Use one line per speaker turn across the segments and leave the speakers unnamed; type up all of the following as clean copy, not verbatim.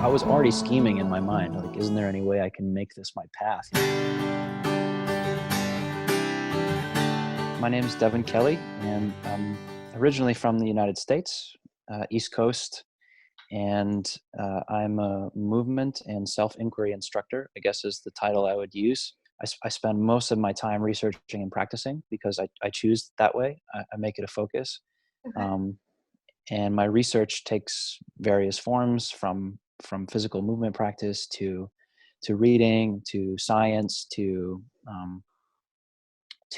I was already scheming in my mind, like, isn't there any way I can make this my path? My name is Devin Kelly, and I'm originally from the United States, East Coast, and I'm a movement and self-inquiry instructor, I guess is the title I would use. I spend most of my time researching and practicing because I choose that way. I make it a focus.
Okay.
Um, and my research takes various forms from physical movement practice to reading, to science, to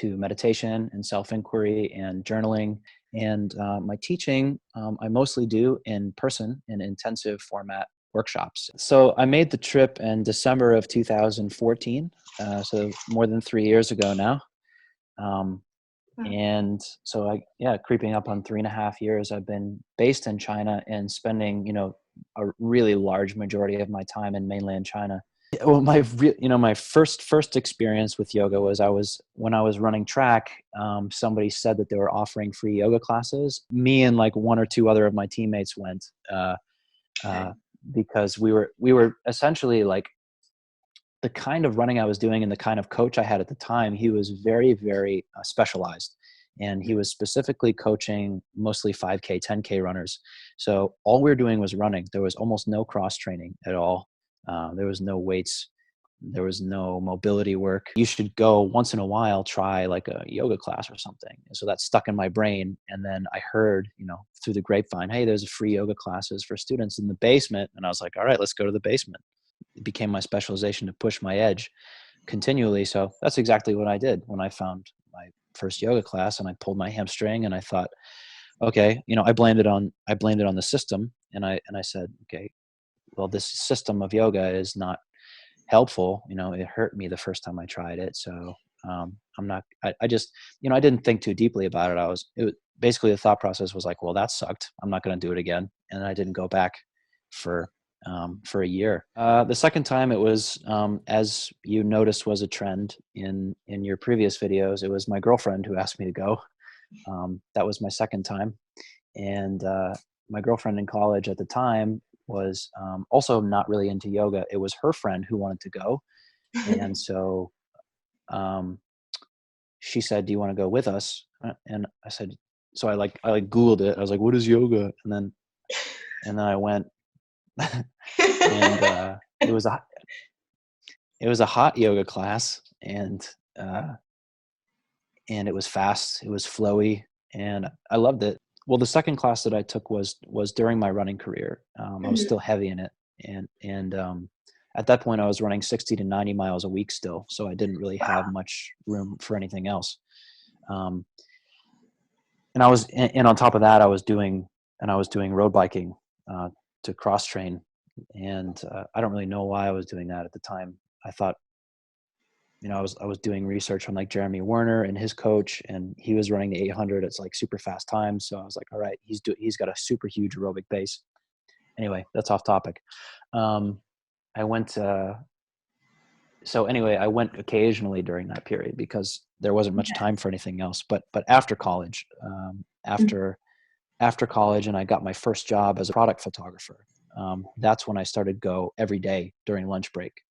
meditation and self-inquiry and journaling. And my teaching, I mostly do in person in intensive format workshops. So I made the trip in December of 2014, so more than 3 years ago now. Um,
Hmm.
and so creeping up on 3.5 years, I've been based in China and spending, a really large majority of my time in mainland China. Well, my first experience with yoga was when I was running track. Somebody said that they were offering free yoga classes. Me and like one or two other of my teammates went
Okay.
because we were essentially like the kind of running I was doing and the kind of coach I had at the time. He was very, very specialized, and he was specifically coaching mostly 5K, 10K runners. So all we were doing was running. There was almost no cross training at all. There was no weights. There was no mobility work. You should go once in a while, try like a yoga class or something. And so that stuck in my brain. And then I heard, through the grapevine, hey, there's a free yoga classes for students in the basement. And I was like, all right, let's go to the basement. It became my specialization to push my edge continually. So that's exactly what I did when I found my first yoga class, and I pulled my hamstring, and I thought, okay, I blamed it on the system, and I said, okay, well, this system of yoga is not helpful. It hurt me the first time I tried it. So I'm not, I just, I didn't think too deeply about basically the thought process was like, well, that sucked. I'm not going to do it again. And I didn't go back for a year. The second time it was, as you noticed was a trend in your previous videos, it was my girlfriend who asked me to go. That was my second time. And my girlfriend in college at the time was also not really into yoga. It was her friend who wanted to go. And so um, she said, do you want to go with us? And I said, so I Googled it. I was like, what is yoga? And then I went and it was a hot yoga class, uh, and it was fast, it was flowy, and I loved it. Well, the second class that I took was during my running career. I was
Mhm.
still heavy in it, and at that point I was running 60 to 90 miles a week still, so I didn't really have
Wow.
much room for anything else. Um, and on top of that, I was doing road biking to cross train, and I don't really know why I was doing that at the time. I thought, I was doing research on like Jeremy Werner and his coach, and he was running the 800. It's like super fast times. So I was like, all right, he's got a super huge aerobic base. Anyway, that's off topic. Um, I went, so anyway, I went occasionally during that period because there wasn't much
Okay.
time for anything else. But after college,
Mhm.
after college, and I got my first job as a product photographer. That's when I started go every day during lunch break.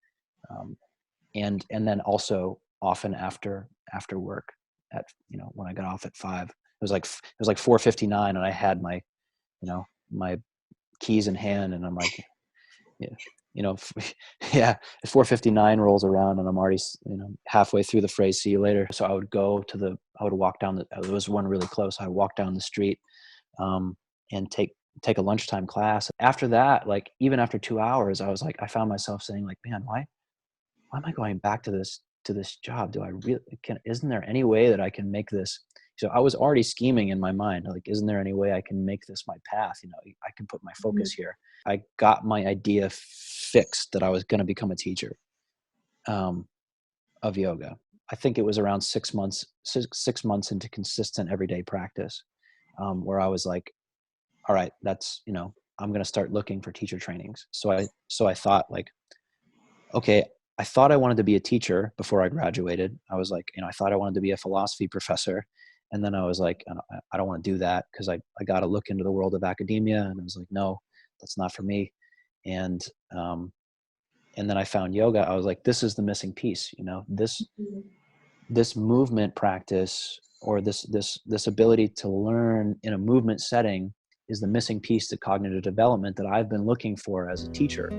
Um, and then also often after work when I got off at 5. It was like 4:59, and I had my keys in hand, and I'm like, yeah, you know yeah, 4:59 rolls around, and I'm already halfway through the phrase "see you later." So I would walk down there was one really close. I would walk down the street, um, and take a lunchtime class. After that, like even after 2 hours, I found myself saying like, man, why am I going back to this job? Do I really isn't there any way that I can make this? So I was already scheming in my mind, like, isn't there any way I can make this my path? I can put my
Mhm.
focus here. I got my idea fixed that I was going to become a teacher um, of yoga. I think it was around 6 months, 6 months into consistent everyday practice, where I was like, all right, I'm going to start looking for teacher trainings. So I thought like, okay, I thought I wanted to be a teacher before I graduated. I was like, I thought I wanted to be a philosophy professor. And then I was like, I don't want to do that because I got to look into the world of academia. And I was like, no, that's not for me. And, and then I found yoga. I was like, this is the missing piece, you know, this movement practice, or this ability to learn in a movement setting, is the missing piece to cognitive development that I've been looking for as a teacher.